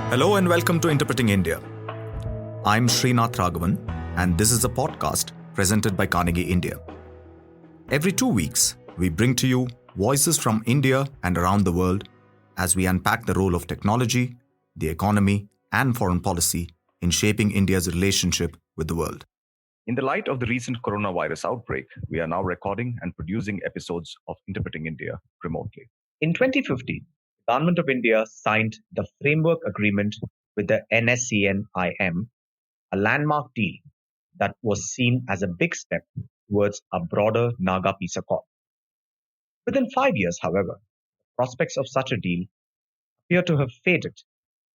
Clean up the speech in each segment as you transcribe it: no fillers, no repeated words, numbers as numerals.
Hello and welcome to Interpreting India. I'm Srinath Raghavan, and this is a podcast presented by Carnegie India. Every 2 weeks, we bring to you voices from India and around the world as we unpack the role of technology, the economy, and foreign policy in shaping India's relationship with the world. In the light of the recent coronavirus outbreak, we are now recording and producing episodes of Interpreting India remotely. In 2015, the Government of India signed the Framework Agreement with the NSCN-IM, a landmark deal that was seen as a big step towards a broader Naga peace accord. Within 5 years, however, prospects of such a deal appear to have faded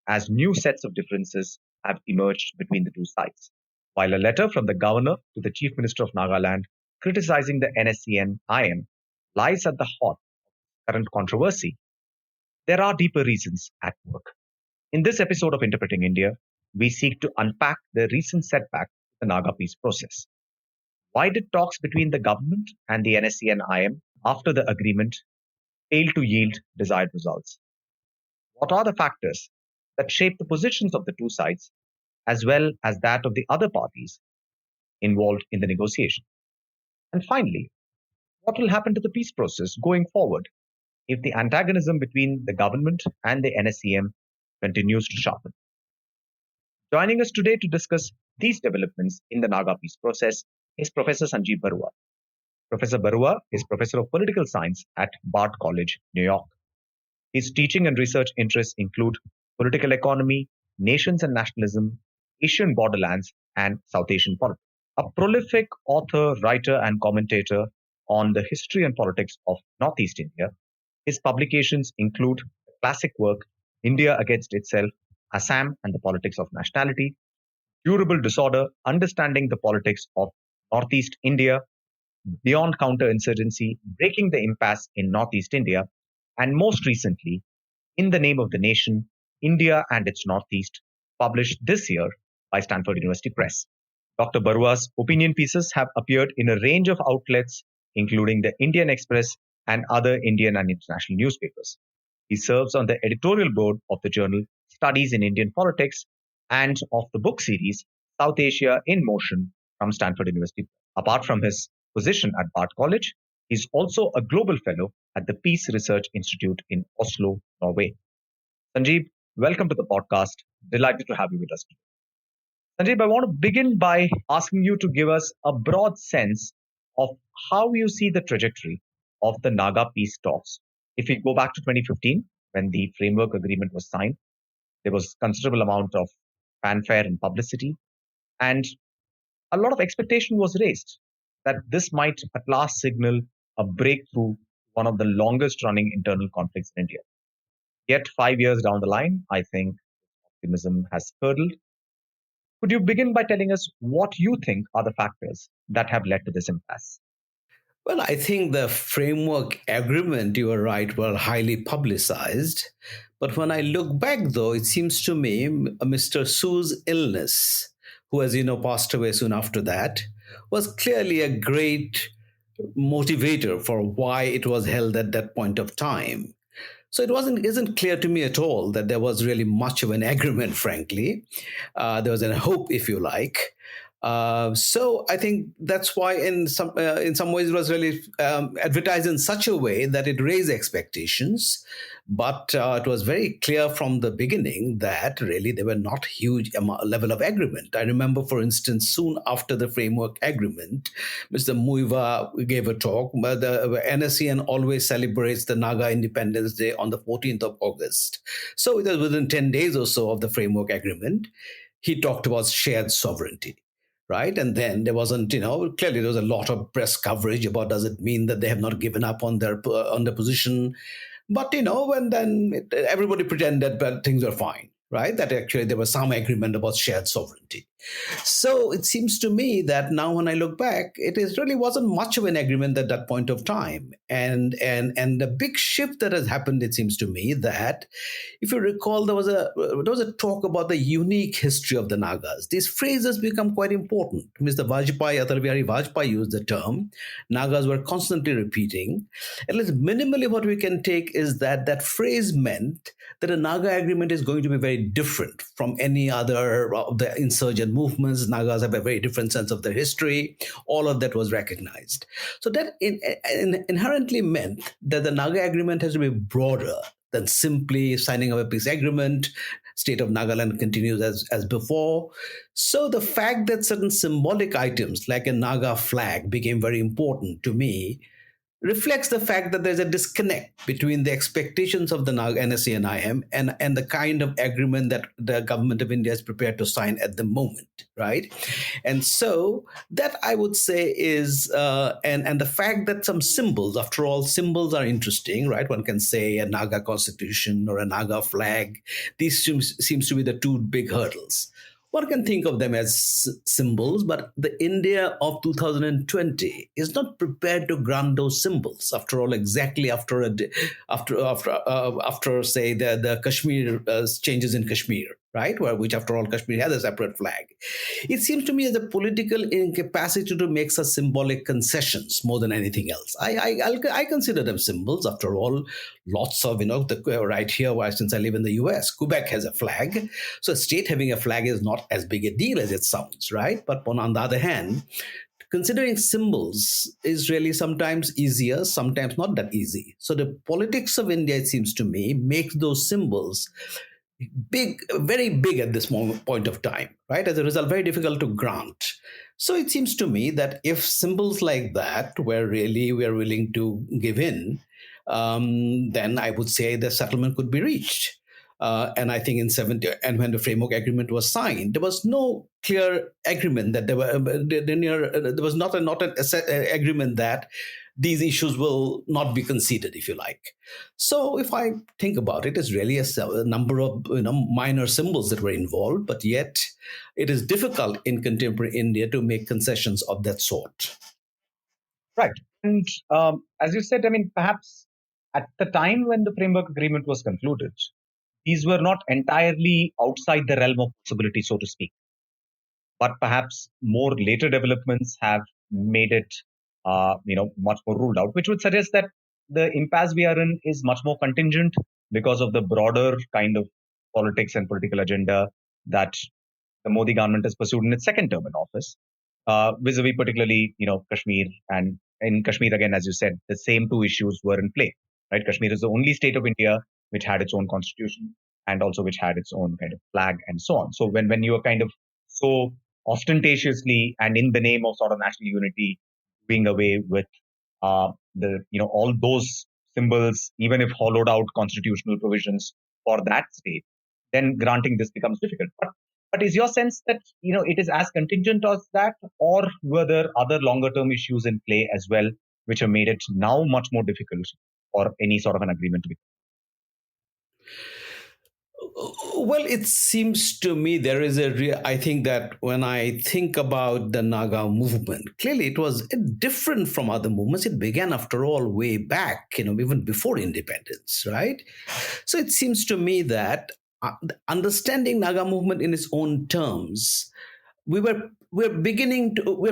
as new sets of differences have emerged between the two sides. While a letter from the governor to the Chief Minister of Nagaland criticizing the NSCN-IM lies at the heart of current controversy, there are deeper reasons at work. In this episode of Interpreting India, we seek to unpack the recent setback to the Naga peace process. Why did talks between the government and the NSCN-IM after the agreement fail to yield desired results? What are the factors that shape the positions of the two sides, as well as that of the other parties involved in the negotiation? And finally, what will happen to the peace process going forward if the antagonism between the government and the NSCM continues to sharpen? Joining us today to discuss these developments in the Naga peace process is Professor Sanjib Baruah. Professor Baruah is Professor of Political Science at Bard College, New York. His teaching and research interests include political economy, nations and nationalism, Asian borderlands, and South Asian politics. A prolific author, writer, and commentator on the history and politics of Northeast India, his publications include the classic work India Against Itself, Assam and the Politics of Nationality, Durable Disorder, Understanding the Politics of Northeast India, Beyond Counterinsurgency, Breaking the Impasse in Northeast India, and most recently, In the Name of the Nation, India and its Northeast, published this year by Stanford University Press. Dr. Baruah's opinion pieces have appeared in a range of outlets, including the Indian Express and other Indian and international newspapers. He serves on the editorial board of the journal Studies in Indian Politics and of the book series South Asia in Motion from Stanford University. Apart from his position at Bard College, he is also a global fellow at the Peace Research Institute in Oslo, Norway. Sanjib, welcome to the podcast. Delighted to have you with us today. Sanjib, I want to begin by asking you to give us a broad sense of how you see the trajectory of the Naga peace talks. If we go back to 2015, when the framework agreement was signed, there was considerable amount of fanfare and publicity, and a lot of expectation was raised that this might at last signal a breakthrough, one of the longest running internal conflicts in India. Yet 5 years down the line, I think optimism has curdled. Could you begin by telling us what you think are the factors that have led to this impasse? Well, I think the framework agreement, you are right, were highly publicized. But when I look back, though, it seems to me Mr. Su's illness, who, as you know, passed away soon after that, was clearly a great motivator for why it was held at that point of time. So it isn't clear to me at all that there was really much of an agreement, frankly. There was a hope, if you like. So I think that's why in some ways it was really advertised in such a way that it raised expectations. But it was very clear from the beginning that really there were not huge level of agreement. I remember, for instance, soon after the framework agreement, Mr. Muiva gave a talk. The NSCN always celebrates the Naga Independence Day on the 14th of August. So it was within 10 days or so of the framework agreement. He talked about shared sovereignty. Right. And then there wasn't, clearly there was a lot of press coverage about does it mean that they have not given up on their position. But, and then everybody pretended that things were fine. Right. That actually there was some agreement about shared sovereignty. So it seems to me that now when I look back, it is really wasn't much of an agreement at that point of time. And the big shift that has happened, it seems to me, that if you recall, there was a talk about the unique history of the Nagas. These phrases become quite important. Mr. Vajpayee, Atal Bihari Vajpayee used the term. Nagas were constantly repeating. At least minimally what we can take is that that phrase meant that a Naga agreement is going to be very different from any other of the insurgent movements. Nagas have a very different sense of their history. All of that was recognized. So that inherently meant that the Naga agreement has to be broader than simply signing of a peace agreement. State of Nagaland continues as before. So the fact that certain symbolic items like a Naga flag became very important to me reflects the fact that there's a disconnect between the expectations of the NSE and IM and the kind of agreement that the government of India is prepared to sign at the moment, right? And so that I would say is, and the fact that some symbols, after all, symbols are interesting, right? One can say a Naga constitution or a Naga flag. These seems to be the two big hurdles. One can think of them as symbols, but the India of 2020 is not prepared to grant those symbols. After all, exactly after say the Kashmir changes in Kashmir, right? Which after all, Kashmir has a separate flag. It seems to me as a political incapacity to make such symbolic concessions more than anything else. I consider them symbols. After all, lots of right here, since I live in the U.S., Quebec has a flag. So a state having a flag is not as big a deal as it sounds, right? But on the other hand, considering symbols is really sometimes easier, sometimes not that easy. So the politics of India, it seems to me, makes those symbols big, very big at this point of time, right? As a result, very difficult to grant. So it seems to me that if symbols like that were really we are willing to give in, then I would say the settlement could be reached. And I think in 70, and when the framework agreement was signed, there was no clear agreement that there was not an agreement that these issues will not be conceded, if you like. So if I think about it, it's really a number of minor symbols that were involved, but yet it is difficult in contemporary India to make concessions of that sort. Right. And as you said, I mean, perhaps at the time when the framework agreement was concluded, these were not entirely outside the realm of possibility, so to speak. But perhaps more later developments have made it, much more ruled out, which would suggest that the impasse we are in is much more contingent because of the broader kind of politics and political agenda that the Modi government has pursued in its second term in office, vis-a-vis particularly, Kashmir. And in Kashmir, again, as you said, the same two issues were in play, right? Kashmir is the only state of India which had its own constitution and also which had its own kind of flag and so on. So when you are kind of so ostentatiously and in the name of sort of national unity doing away with all those symbols, even if hollowed out constitutional provisions for that state, then granting this becomes difficult. But is your sense that it is as contingent as that, or were there other longer term issues in play as well, which have made it now much more difficult for any sort of an agreement to be? Well, it seems to me there is I think that when I think about the Naga movement, clearly it was different from other movements. It began, after all, way back, even before independence, right? So it seems to me that understanding Naga movement in its own terms, we're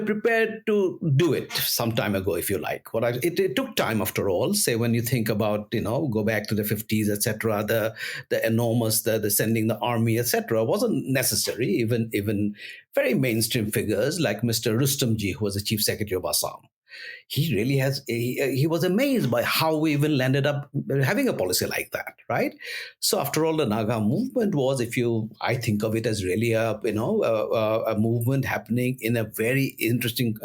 prepared to do it some time ago, if you like. It took time, after all. Say when you think about go back to the 50s, etc. The enormous the sending the army, etc. wasn't necessary. Even very mainstream figures like Mr. Rustomji, who was the chief secretary of Assam, he really he was amazed by how we even landed up having a policy like that, right? So after all, the Naga movement was, I think of it as really a movement happening in a very interesting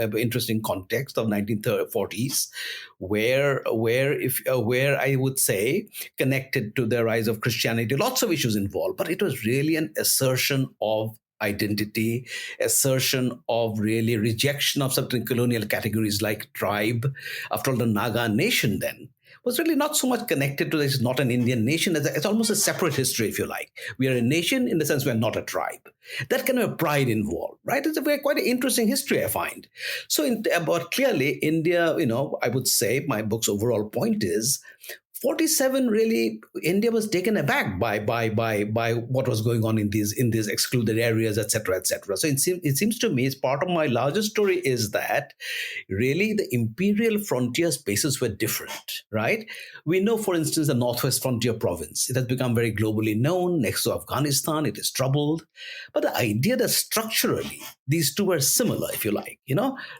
context of 1940s, where I would say connected to the rise of Christianity, lots of issues involved, but it was really an assertion of identity, assertion of really rejection of certain colonial categories like tribe. After all, the Naga nation then was really not so much connected to it's not an Indian nation. It's almost a separate history, if you like. We are a nation in the sense we are not a tribe. That kind of pride involved, right? It's a very quite an interesting history, I find. So, but clearly, India, I would say my book's overall point is 47 really India was taken aback by what was going on in these excluded areas, etc., etc. So it seems to me it's part of my larger story is that really the imperial frontier spaces were different, right? We know, for instance, the Northwest Frontier Province. It has become very globally known. Next to Afghanistan, it is troubled. But the idea that structurally these two were similar, if you like,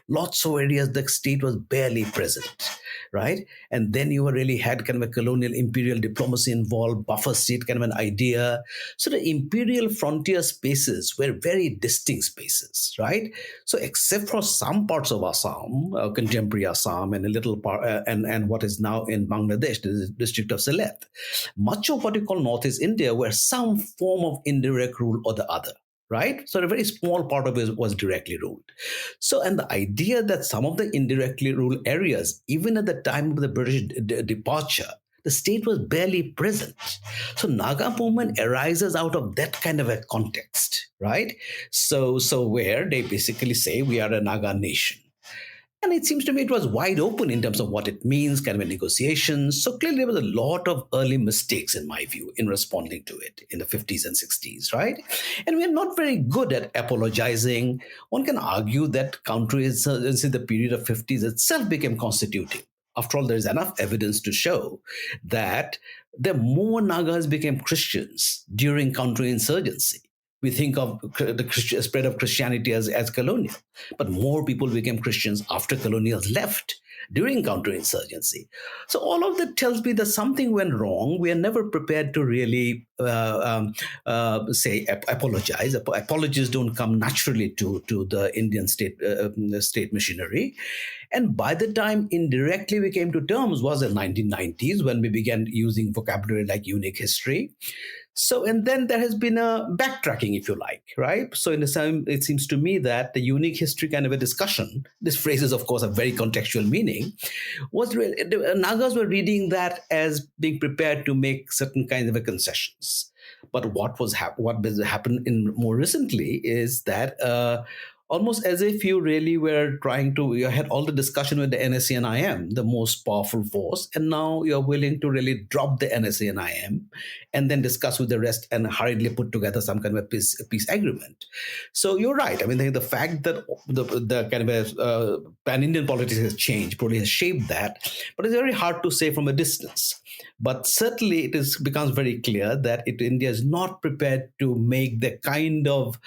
lots of areas the state was barely present, right? And then you really had kind of a colonial imperial diplomacy involved, buffer state kind of an idea. So the imperial frontier spaces were very distinct spaces, right? So except for some parts of Assam, contemporary Assam, and a little part, and what is now in Bangladesh, the district of Sylhet, much of what you call Northeast India were some form of indirect rule or the other, right? So a very small part of it was directly ruled. So, and the idea that some of the indirectly ruled areas, even at the time of the British departure, the state was barely present. So Naga movement arises out of that kind of a context, right? So where they basically say we are a Naga nation. And it seems to me it was wide open in terms of what it means, kind of a negotiation. So clearly there was a lot of early mistakes, in my view, in responding to it in the 50s and 60s, right? And we're not very good at apologizing. One can argue that counterinsurgency in the period of 50s itself became constitutive. After all, there is enough evidence to show that the more Nagas became Christians during counterinsurgency. We think of the spread of Christianity as colonial, but more people became Christians after colonials left during counterinsurgency. So all of that tells me that something went wrong. We are never prepared to really say apologize. Apologies don't come naturally to the Indian state machinery. And by the time indirectly we came to terms was the 1990s when we began using vocabulary like unique history. So, and then there has been a backtracking, if you like, right? So, in the same, it seems to me that the unique history kind of a discussion, these phrases, of course, have very contextual meaning, was really, the Nagas were reading that as being prepared to make certain kinds of concessions. But what has happened in more recently is that almost as if you really were you had all the discussion with the NSC and IM, the most powerful force, and now you're willing to really drop the NSC and IM and then discuss with the rest and hurriedly put together some kind of a peace agreement. So you're right. I mean, the fact that the kind of a pan-Indian politics has changed probably has shaped that, but it's very hard to say from a distance. But certainly becomes very clear that India is not prepared to make the kind of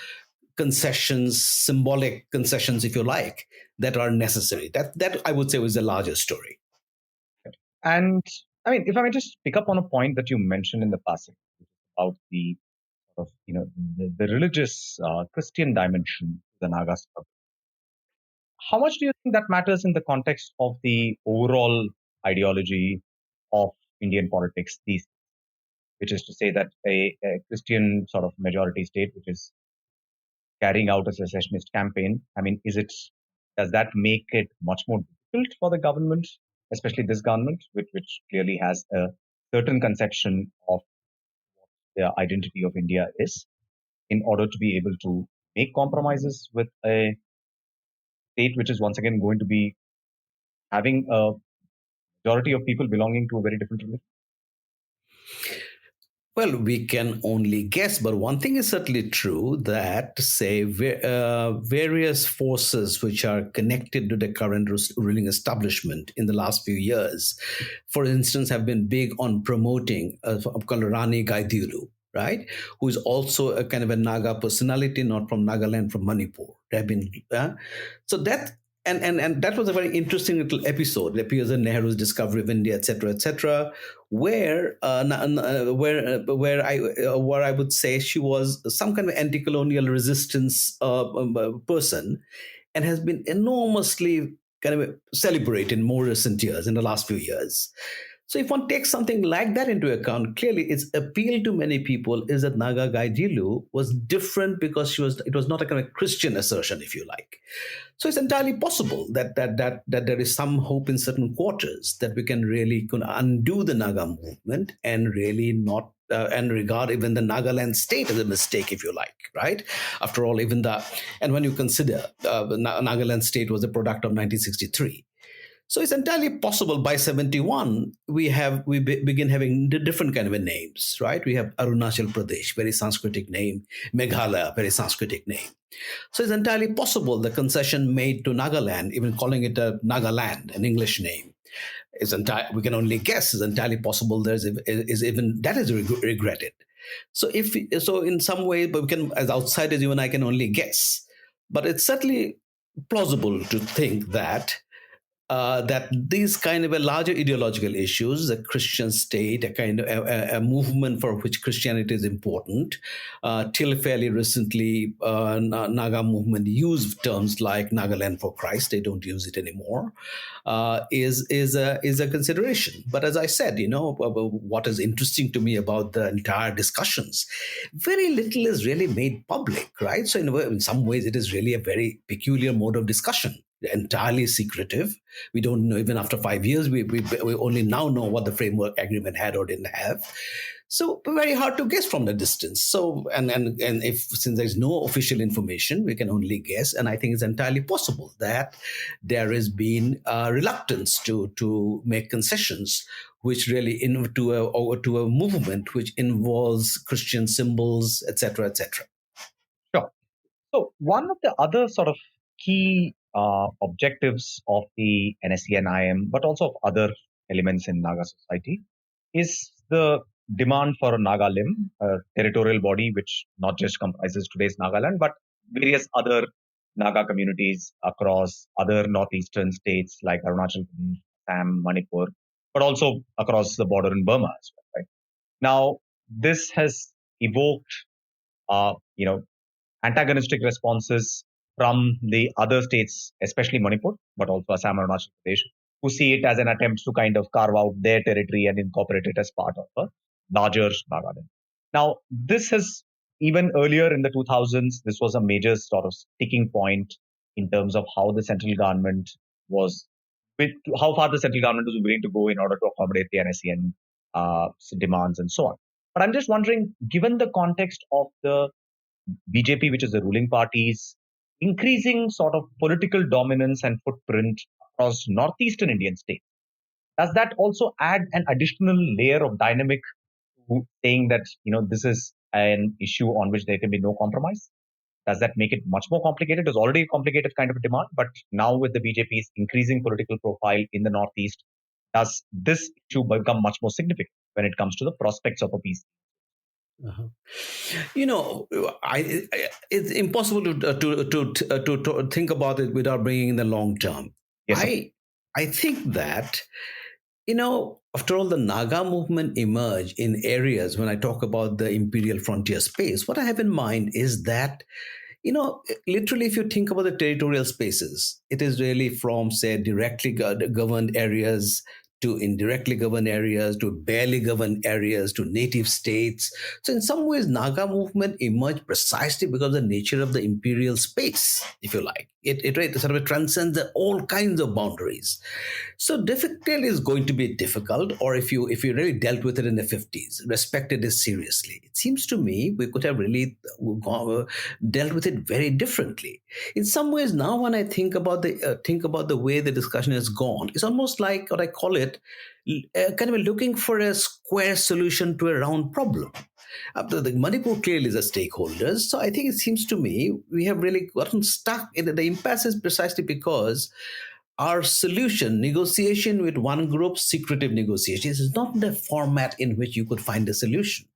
concessions, symbolic concessions, if you like, that are necessary. That I would say was the larger story. And I mean, if I may just pick up on a point that you mentioned in the passing about the sort of, the religious Christian dimension of the Naga struggle. How much do you think that matters in the context of the overall ideology of Indian politics these days? Which is to say that a Christian sort of majority state, which is carrying out a secessionist campaign, I mean, does that make it much more difficult for the government, especially this government, which clearly has a certain conception of what the identity of India is, in order to be able to make compromises with a state which is once again going to be having a majority of people belonging to a very different religion? Well, we can only guess, but one thing is certainly true that, say, various forces which are connected to the current ruling establishment in the last few years, for instance, have been big on promoting called Rani Gaiduru, right? Who is also a kind of a Naga personality, not from Nagaland, from Manipur. They have been so that. And that was a very interesting little episode. It appears in Nehru's Discovery of India, etc., where I would say she was some kind of anti-colonial resistance person, and has been enormously kind of celebrated in more recent years, in the last few years. So if one takes something like that into account, clearly its appeal to many people is that Naga Gaidilu was different because it was not a kind of Christian assertion, if you like. So it's entirely possible that there is some hope in certain quarters that we can really undo the Naga movement and really not and regard even the Nagaland state as a mistake, if you like, right? After all, even the and when you consider the Nagaland state was a product of 1963. So it's entirely possible by 71 begin having different kind of names, right? We have Arunachal Pradesh, very Sanskritic name, Meghalaya, very Sanskritic name. So it's entirely possible the concession made to Nagaland, even calling it a Nagaland, an English name, is entire. We can only guess. It's entirely possible is even that is regretted. So in some way, but we can, as outsiders, you and I can only guess. But it's certainly plausible to think that these kind of a larger ideological issues, a Christian state, a kind of a movement for which Christianity is important, till fairly recently, Naga movement used terms like Nagaland for Christ. They don't use it anymore. Is a consideration. But as I said, what is interesting to me about the entire discussions, very little is really made public, right? So in some ways, it is really a very peculiar mode of discussion, entirely secretive. We don't know, even after 5 years, we only now know what the framework agreement had or didn't have. So very hard to guess from the distance. So and if since there's no official information, we can only guess. And I think it's entirely possible that there has been a reluctance to make concessions, which really to a movement which involves Christian symbols, etc., etc. Sure. So one of the other sort of key objectives of the NSCN-IM, but also of other elements in Naga society, is the demand for a Naga limb, a territorial body which not just comprises today's Nagaland, but various other Naga communities across other northeastern states like Arunachal Pradesh, Assam, Manipur, but also across the border in Burma as well. Right? Now, this has evoked, uh, you know, antagonistic responses from the other states, especially Manipur, but also Assam and Arunachal Pradesh, who see it as an attempt to kind of carve out their territory and incorporate it as part of a larger Nagaland. Now, this has, even earlier in the 2000s, this was a major sort of sticking point in terms of how the central government was, how far the central government was willing to go in order to accommodate the NSCN demands and so on. But I'm just wondering, given the context of the BJP, which is the ruling party's increasing sort of political dominance and footprint across northeastern Indian states, does that also add an additional layer of dynamic to saying that this is an issue on which there can be no compromise? Does that make it much more complicated? It was already a complicated kind of a demand, but now with the BJP's increasing political profile in the northeast, does this issue become much more significant when it comes to the prospects of a peace? Uh-huh. You know, it's impossible to think about it without bringing in the long term. Yes, sir. I think that after all, the Naga movement emerged in areas. When I talk about the imperial frontier space, what I have in mind is that literally, if you think about the territorial spaces, it is really from, say, directly governed areas to indirectly governed areas to barely governed areas to native states. So, in some ways, Naga movement emerged precisely because of the nature of the imperial space, if you like. It sort of transcends all kinds of boundaries. So difficult is going to be difficult, or if you really dealt with it in the 50s, respected it seriously. It seems to me we could have really dealt with it very differently. In some ways, now when I think about the way the discussion has gone, it's almost like what I call it, kind of looking for a square solution to a round problem. The Manipur clearly is a stakeholder, so I think it seems to me we have really gotten stuck. The impasse is precisely because our solution, negotiation with one group, secretive negotiations, is not the format in which you could find a solution.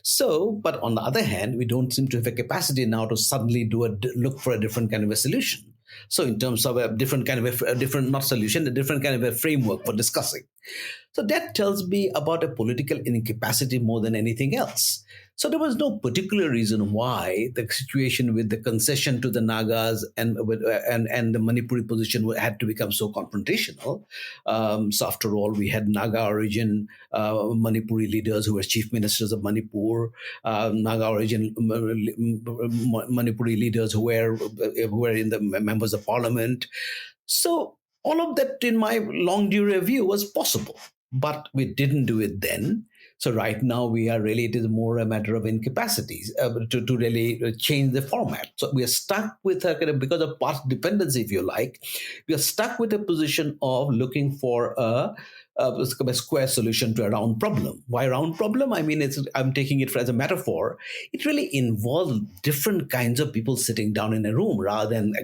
So, but on the other hand, we don't seem to have a capacity now to suddenly look for a different kind of a solution. So, in terms of a different kind of a different, not solution, a different kind of a framework for discussing. So that tells me about a political incapacity more than anything else. So there was no particular reason why the situation with the concession to the Nagas and the Manipuri position had to become so confrontational. So after all, we had Naga origin Manipuri leaders who were chief ministers of Manipur, Naga origin Manipuri leaders who were in the members of parliament. So all of that, in my long due review, was possible, but we didn't do it then. So right now we are really, it is more a matter of incapacities to really change the format. So we are stuck with a kind of, because of past dependency, if you like, we are stuck with a position of looking for a square solution to a round problem. Why round problem? I mean, I'm taking it as a metaphor. It really involves different kinds of people sitting down in a room rather than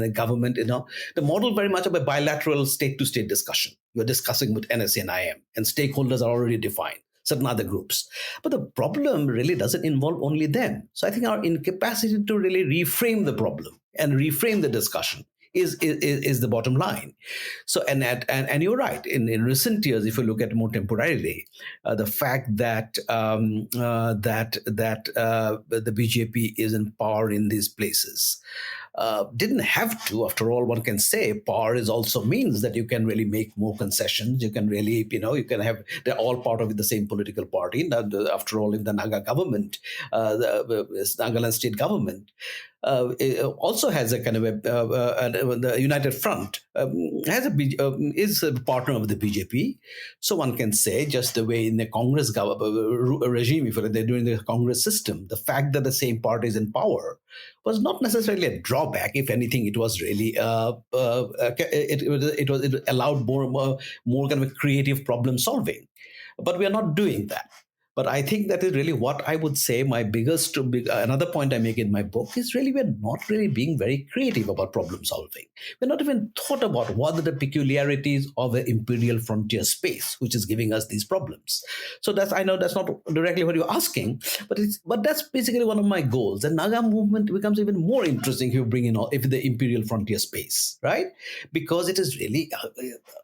a government. The model very much of a bilateral state-to-state discussion. You're discussing with NSA and IM, and stakeholders are already defined, certain other groups. But the problem really doesn't involve only them. So I think our incapacity to really reframe the problem and reframe the discussion is the bottom line. So and you're right. In recent years, if you look at more temporarily, the fact that the BJP is in power in these places didn't have to. After all, one can say power is also means that you can really make more concessions. You can really, you can have, they're all part of the same political party. After all, in the Naga government, the Nagaland state government, it also has a kind of the United Front is a partner of the BJP. So one can say, just the way in the Congress regime, if they're doing the Congress system, the fact that the same party is in power was not necessarily a drawback. If anything, it was really it allowed more kind of creative problem solving. But we are not doing that. But I think that is really what I would say my another point I make in my book is really we're not really being very creative about problem solving. We're not even thought about what are the peculiarities of the imperial frontier space, which is giving us these problems. So I know that's not directly what you're asking, but that's basically one of my goals. The Naga movement becomes even more interesting if you bring in if the imperial frontier space, right? Because it is really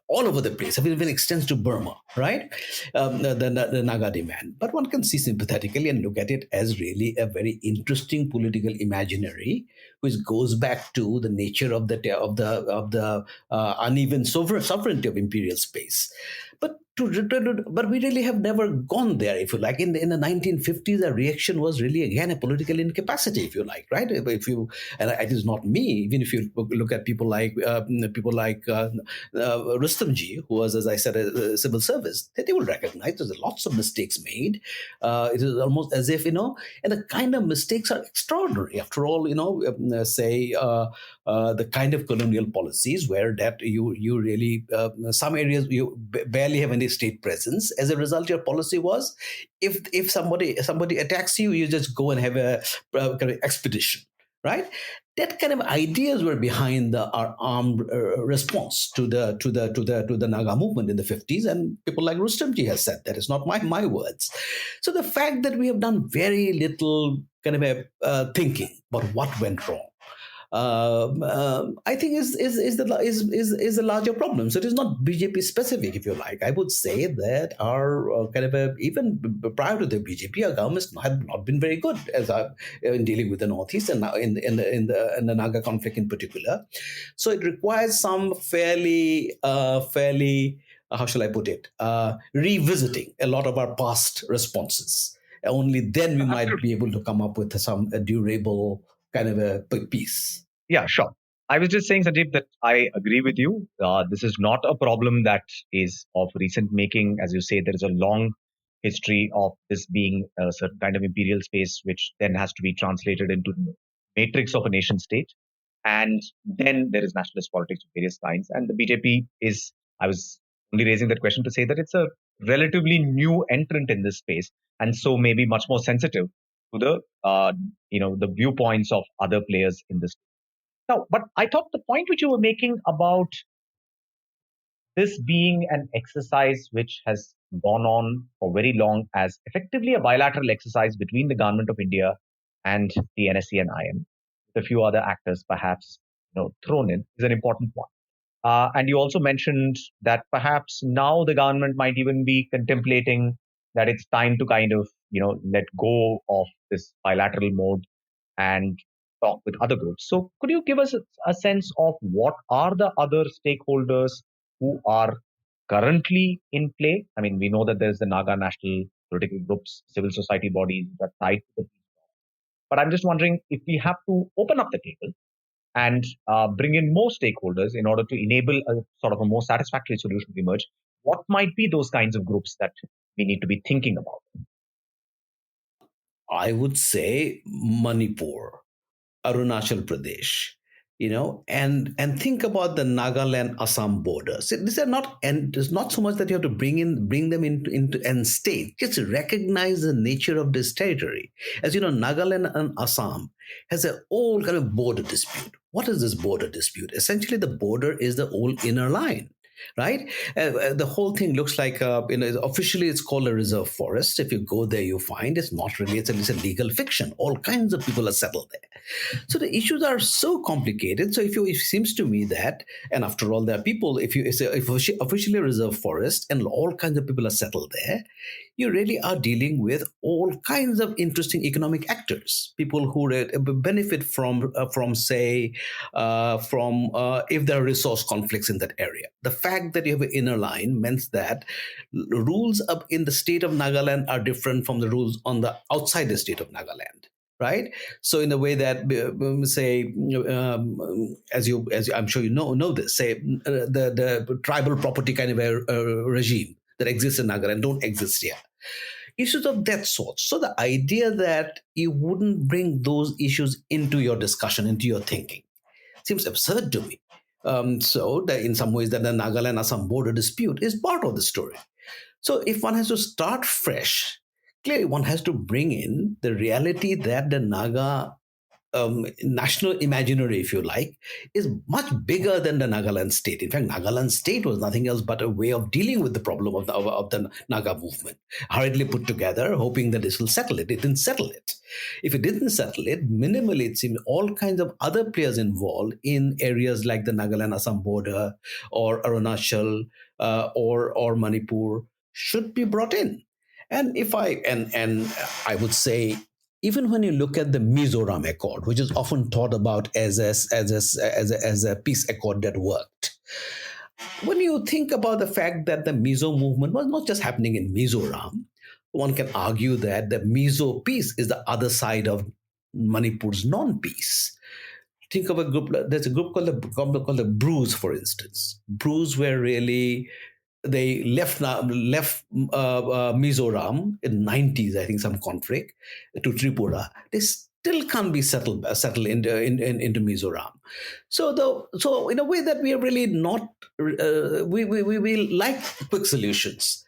all over the place. It even extends to Burma, right? The Naga demand. But one can see sympathetically and look at it as really a very interesting political imaginary, which goes back to the nature of the uneven sovereignty of imperial space. But but we really have never gone there, if you like. In the 1950s, the reaction was really again a political incapacity, if you like, right? If you and it is not me. Even if you look at people like Rustamji, who was, as I said, a civil service, they will recognize there's lots of mistakes made. It is almost as if and the kind of mistakes are extraordinary. After all, say the kind of colonial policies where that you really some areas you barely have any state presence. As a result, your policy was if somebody attacks you, you just go and have a kind of expedition, right? That kind of ideas were behind our armed response to the Naga movement in the 50s, and people like Rustamji has said that. It's not my words. So the fact that we have done very little kind of thinking about what went wrong, I think is a larger problem. So it is not BJP specific, if you like. I would say that our even prior to the BJP, our governments had not been very good in dealing with the Northeast and now in the Naga conflict in particular. So it requires some fairly how shall I put it, revisiting a lot of our past responses. Only then we might be able to come up with some durable kind of a piece. Yeah, sure. I was just saying, Sanjib, that I agree with you. This is not a problem that is of recent making. As you say, there is a long history of this being a certain kind of imperial space, which then has to be translated into the matrix of a nation state. And then there is nationalist politics of various kinds. And the BJP is, I was only raising that question to say that it's a relatively new entrant in this space. And so maybe much more sensitive to the viewpoints of other players in this. Now, but I thought the point which you were making about this being an exercise which has gone on for very long as effectively a bilateral exercise between the government of India and the NSC and IM, with a few other actors perhaps thrown in, is an important one. And you also mentioned that perhaps now the government might even be contemplating that it's time to kind of let go of this bilateral mode and talk with other groups. So could you give us a sense of what are the other stakeholders who are currently in play? I mean, we know that there's the Naga national political groups, civil society bodies that are tied to the peace. But I'm just wondering if we have to open up the table and bring in more stakeholders in order to enable a sort of a more satisfactory solution to emerge, what might be those kinds of groups that we need to be thinking about? I would say Manipur, Arunachal Pradesh, and think about the Nagaland Assam borders. These are not, and it's not so much that you have to bring them into and state. Just recognize the nature of this territory. As you know, Nagaland and Assam has a old kind of border dispute. What is this border dispute? Essentially, the border is the old inner line. Right, the whole thing looks like officially it's called a reserve forest. If you go there, you find it's not really. It's a legal fiction. All kinds of people are settled there. So the issues are so complicated. So it seems to me that, and after all, there are people. If officially a reserve forest and all kinds of people are settled there, you really are dealing with all kinds of interesting economic actors, people who benefit from say, from if there are resource conflicts in that area. The fact that you have an inner line means that rules up in the state of Nagaland are different from the rules on the outside the state of Nagaland, right? So in a way that say, as I'm sure you know this, say the tribal property kind of a regime that exists in Nagaland don't exist here. Issues of that sort. So the idea that you wouldn't bring those issues into your discussion, into your thinking, seems absurd to me. So that in some ways that the Nagaland Assam border dispute is part of the story. So if one has to start fresh, clearly one has to bring in the reality that the Naga national imaginary, if you like, is much bigger than the Nagaland state. In fact, Nagaland state was nothing else but a way of dealing with the problem of the Naga movement, hurriedly put together, hoping that this will settle it. It didn't settle it. If it didn't settle it, minimally, it seemed all kinds of other players involved in areas like the Nagaland Assam border or Arunachal or Manipur should be brought in. And if I and I would say, even when you look at the Mizoram Accord, which is often thought about as a peace accord that worked, when you think about the fact that the Mizo movement was not just happening in Mizoram, one can argue that the Mizo peace is the other side of Manipur's non-peace. Think of a group. There's a group called the Brews, for instance. Brews were really they left Mizoram in 90s, I think, some conflict to Tripura. They still can't be settled into Mizoram. So in a way that we are really not we like quick solutions.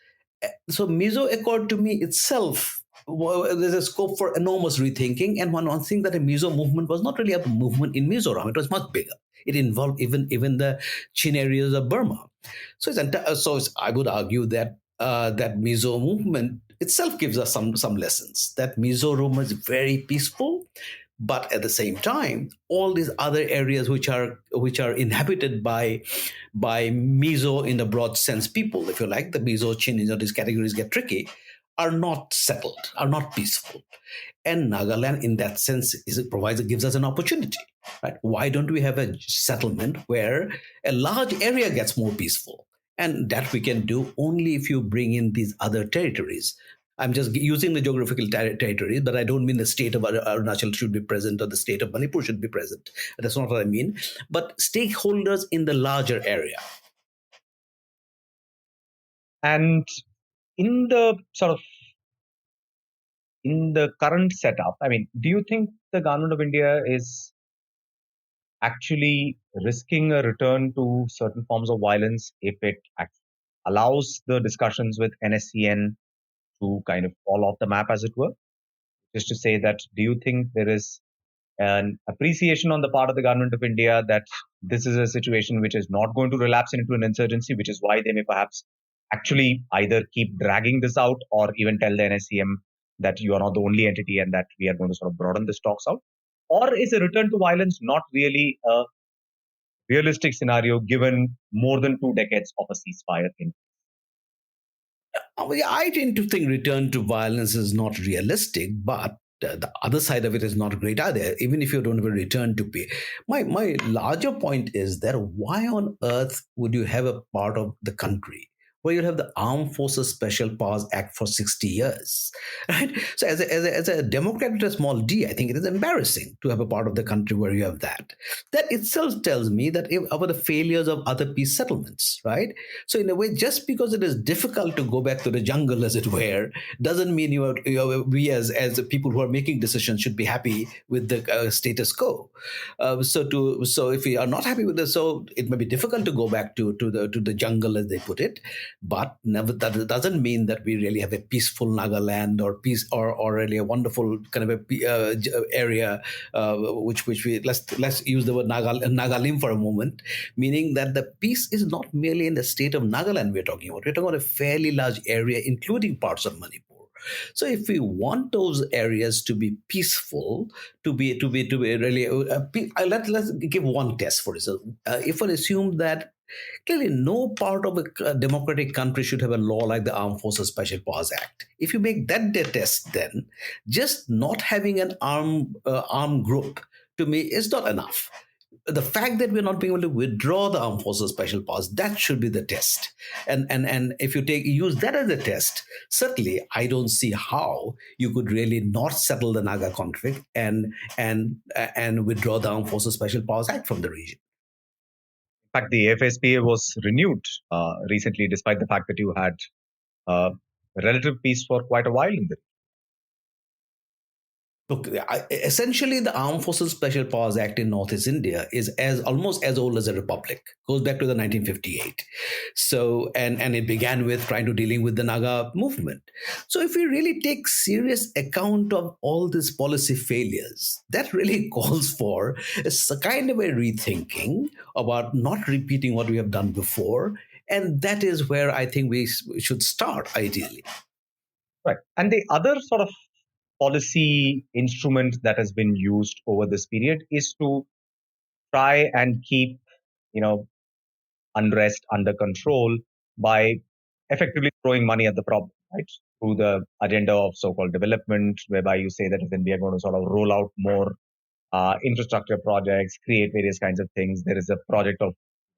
So Mizo Accord to me itself, there's a scope for enormous rethinking. And one thing that the Mizo movement was not really a movement in Mizoram; it was much bigger. It involved even the Chin areas of Burma. I would argue that that Mizo movement itself gives us some lessons. That Mizo movement is very peaceful, but at the same time, all these other areas which are inhabited by Mizo in the broad sense people, if you like, the Mizo, Chin, these categories get tricky, are not settled, are not peaceful. And Nagaland, in that sense, gives us an opportunity. Right? Why don't we have a settlement where a large area gets more peaceful? And that we can do only if you bring in these other territories. I'm just using the geographical territories, but I don't mean the state of Arunachal should be present or the state of Manipur should be present. That's not what I mean. But stakeholders in the larger area. And in the sort of in the current setup, I mean, do you think the government of India is actually risking a return to certain forms of violence if it allows the discussions with NSCN to kind of fall off the map, as it were? Just to say that, do you think there is an appreciation on the part of the government of India that this is a situation which is not going to relapse into an insurgency, which is why they may perhaps actually either keep dragging this out or even tell the NSCM that you are not the only entity and that we are going to sort of broaden this talks out? Or is a return to violence not really a realistic scenario given more than 2 decades of a ceasefire in? Yeah, I tend to think return to violence is not realistic, but the other side of it is not great either. Even if you don't have a return to pay, my larger point is that why on earth would you have a part of the country where you have the Armed Forces Special Powers Act for 60 years, right? So as a Democrat with a small d, I think it is embarrassing to have a part of the country where you have that. That itself tells me that about the failures of other peace settlements, right? So in a way, just because it is difficult to go back to the jungle, as it were, doesn't mean we as the people who are making decisions should be happy with the status quo. So if we are not happy with this, so it may be difficult to go back to the jungle, as they put it, but never that doesn't mean that we really have a peaceful Nagaland or peace or really a wonderful kind of area, which we let's use the word Nagalim for a moment, meaning that the peace is not merely in the state of Nagaland we're talking about. We're talking about a fairly large area, including parts of Manipur. So if we want those areas to be peaceful, to be really, let's give one test for instance. If one assume that clearly no part of a democratic country should have a law like the Armed Forces Special Powers Act. If you make that the test, then just not having an armed group to me is not enough. The fact that we're not being able to withdraw the Armed Forces Special Powers, that should be the test. And if you use that as a test, certainly I don't see how you could really not settle the Naga conflict and withdraw the Armed Forces Special Powers Act from the region. In fact, the FSPA was renewed recently, despite the fact that you had uh, relative peace for quite a while in the. Look, essentially, the Armed Forces Special Powers Act in Northeast India is as almost as old as a republic. Goes back to the 1958. So, and it began with trying to dealing with the Naga movement. So, if we really take serious account of all these policy failures, that really calls for a kind of a rethinking about not repeating what we have done before, and that is where I think we should start ideally. Right. And the other sort of policy instrument that has been used over this period is to try and keep, you know, unrest under control by effectively throwing money at the problem, right? Through the agenda of so-called development, whereby you say that then we are going to sort of roll out more infrastructure projects, create various kinds of things. There is a project of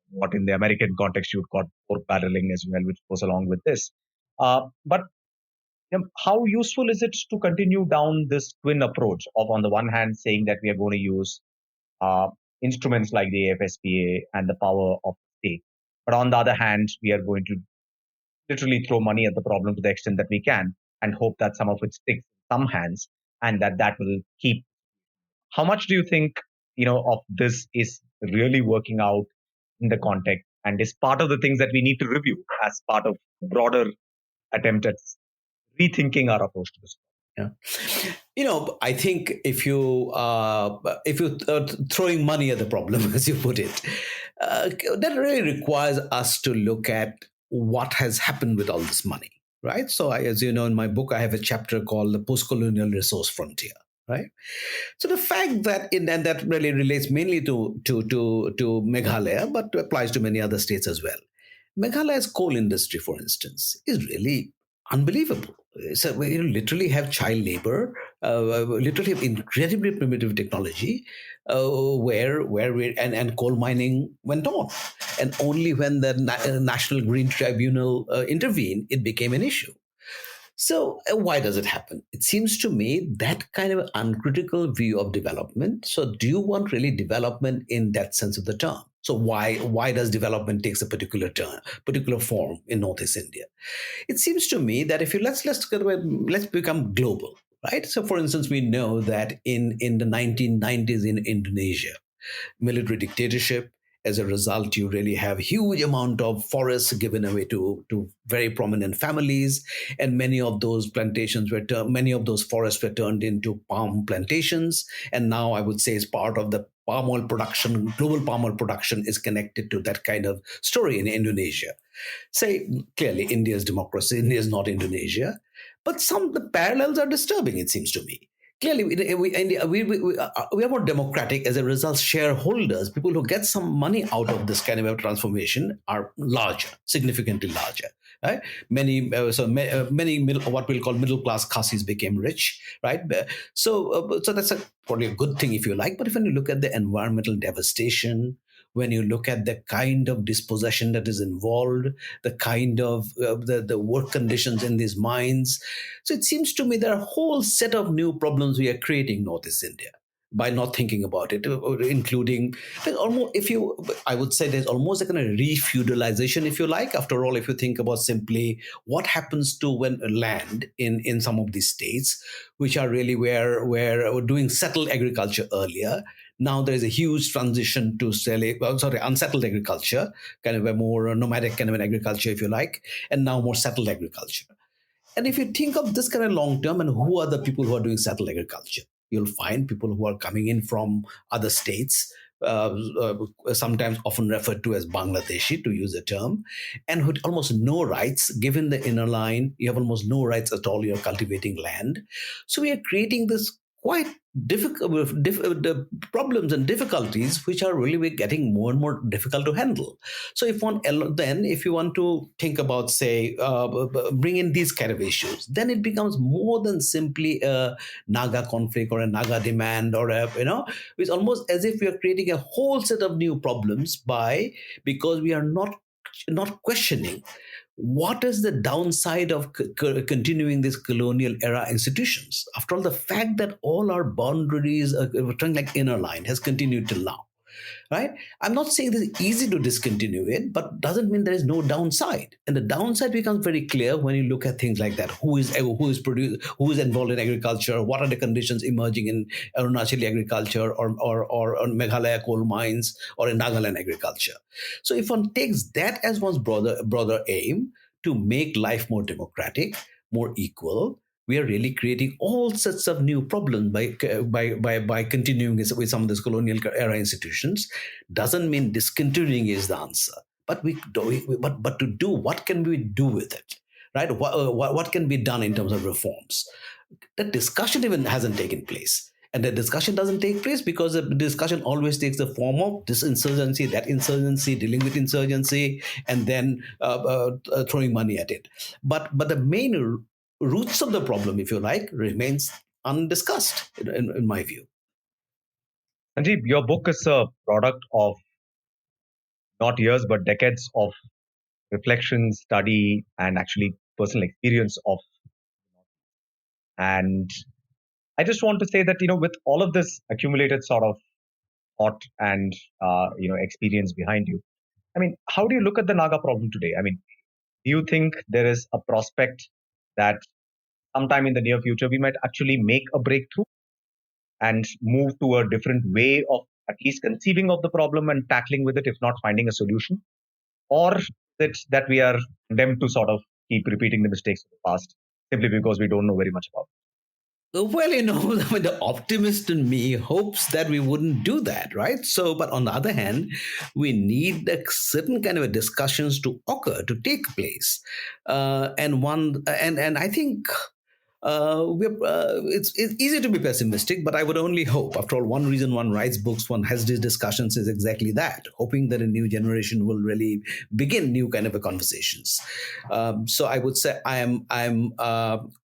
what in the American context you would call pork barreling as well, which goes along with this. But how useful is it to continue down this twin approach of, on the one hand, saying that we are going to use uh, instruments like the AFSPA and the power of the state, but on the other hand, we are going to literally throw money at the problem to the extent that we can and hope that some of it sticks in some hands and that will keep. How much do you think of this is really working out in the context and is part of the things that we need to review as part of broader attempt at rethinking our approach to this? Yeah. I think if you throwing money at the problem, as you put it, that really requires us to look at what has happened with all this money, right? So, as you know, in my book, I have a chapter called "The Post-Colonial Resource Frontier." Right. So the fact that and that really relates mainly to Meghalaya, but applies to many other states as well. Meghalaya's coal industry, for instance, is really unbelievable. So we literally have child labor, literally have incredibly primitive technology, where we and coal mining went on, and only when the National Green Tribunal intervened, it became an issue. So, why does it happen? It seems to me that kind of uncritical view of development. So, do you want really development in that sense of the term? So, why does development takes a particular turn, particular form in Northeast India? It seems to me that if you let's become global, right? So, for instance, we know that in the 1990s in Indonesia, military dictatorship. As a result, you really have huge amount of forests given away to very prominent families, and many of those forests were turned into palm plantations. And now I would say as part of the palm oil production, global palm oil production is connected to that kind of story in Indonesia. Say clearly, India is democracy. India is not Indonesia, but some the parallels are disturbing. It seems to me. Clearly, we are more democratic as a result. Shareholders, people who get some money out of this kind of a transformation, are larger, significantly larger. right? Many what we'll call middle class Khasis became rich, right? So that's probably a good thing if you like. But if when you look at the environmental devastation, when you look at the kind of dispossession that is involved, the kind of the work conditions in these mines, so it seems to me there are a whole set of new problems we are creating Northeast India by not thinking about it, including almost, if you, I would say there's almost a kind of refeudalization, if you like. After all, if you think about simply what happens to when land in some of these states, which are really where we're doing settled agriculture earlier, now there is a huge transition to unsettled agriculture, kind of a more nomadic kind of an agriculture, if you like, and now more settled agriculture. And if you think of this kind of long term, and who are the people who are doing settled agriculture, you'll find people who are coming in from other states, sometimes often referred to as Bangladeshi, to use the term, and with almost no rights. Given the inner line, you have almost no rights at all. You're cultivating land. So we are creating this quite difficult the problems and difficulties which are really getting more and more difficult to handle. So if you want to think about, say, bring in these kind of issues, then it becomes more than simply a Naga conflict or a Naga demand, or it's almost as if we are creating a whole set of new problems because we are not questioning what is the downside of continuing these colonial era institutions. After all, the fact that all our boundaries are trying like inner line has continued till now, right? I'm not saying it's easy to discontinue it, but doesn't mean there is no downside. And the downside becomes very clear when you look at things like that. Who is involved in agriculture? What are the conditions emerging in Arunachali agriculture, or Meghalaya coal mines, or in Nagaland agriculture? So if one takes that as one's broader aim to make life more democratic, more equal, we are really creating all sorts of new problems by continuing with some of these colonial era institutions. Doesn't mean discontinuing is the answer, but but to do, what can we do with it, right? What can be done in terms of reforms? That discussion even hasn't taken place. And the discussion doesn't take place because the discussion always takes the form of this insurgency, that insurgency, dealing with insurgency, and then throwing money at it. But the main roots of the problem, if you like, remains undiscussed in my view. Sanjib, your book is a product of not years but decades of reflection, study, and actually personal experience of. And I just want to say that with all of this accumulated sort of thought and experience behind you, I mean, how do you look at the Naga problem today? I mean, do you think there is a prospect that sometime in the near future we might actually make a breakthrough and move to a different way of at least conceiving of the problem and tackling with it, if not finding a solution? Or that we are condemned to sort of keep repeating the mistakes of the past simply because we don't know very much about Well, I mean, the optimist in me hopes that we wouldn't do that, right? So, but on the other hand, we need a certain kind of a discussions to occur, to take place, and I think it's easy to be pessimistic, but I would only hope. After all, one reason one writes books, one has these discussions, is exactly that, hoping that a new generation will really begin new kind of a conversations. So I would say I'm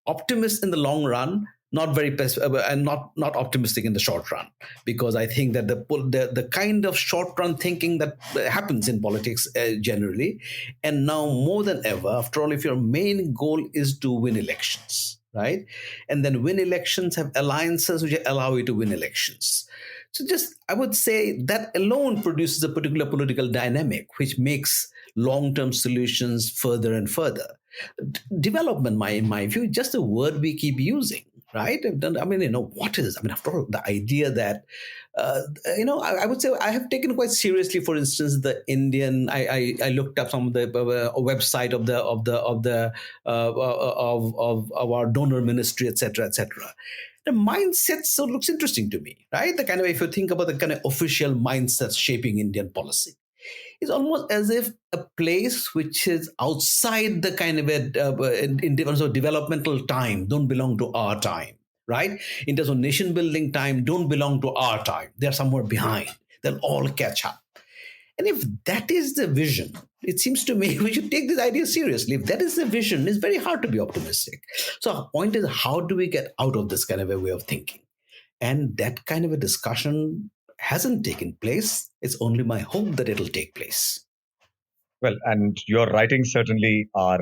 optimist in the long run, not very and not optimistic in the short run, because I think that the kind of short run thinking that happens in politics generally, and now more than ever, after all, if your main goal is to win elections, right, and then win elections, have alliances which allow you to win elections. So just I would say that alone produces a particular political dynamic which makes long-term solutions further and further. Development, in my view, just a word we keep using, right? I mean, what is? I mean, after all, the idea that, I would say I have taken quite seriously, for instance, the Indian. I looked up some of the website of our donor ministry, etc., etc. The mindset so looks interesting to me, right? The kind of, if you think about the kind of official mindsets shaping Indian policy, it's almost as if a place which is outside the kind of in terms of developmental time don't belong to our time, right? In terms of nation building time, don't belong to our time. They're somewhere behind. They'll all catch up. And if that is the vision, it seems to me we should take this idea seriously. If that is the vision, it's very hard to be optimistic. So our point is, how do we get out of this kind of a way of thinking? And that kind of a discussion hasn't taken place. It's only my hope that it'll take place. Well, and your writings certainly are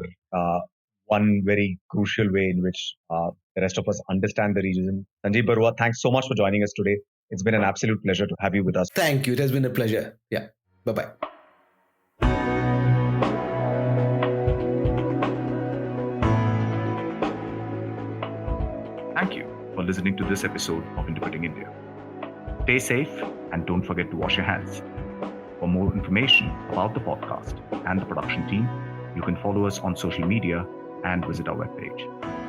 one very crucial way in which the rest of us understand the region. Sanjib Baruah, thanks so much for joining us today. It's been an absolute pleasure to have you with us. Thank you. It has been a pleasure. Yeah. Bye-bye. Thank you for listening to this episode of Interpreting India. Stay safe and don't forget to wash your hands. For more information about the podcast and the production team, you can follow us on social media and visit our webpage.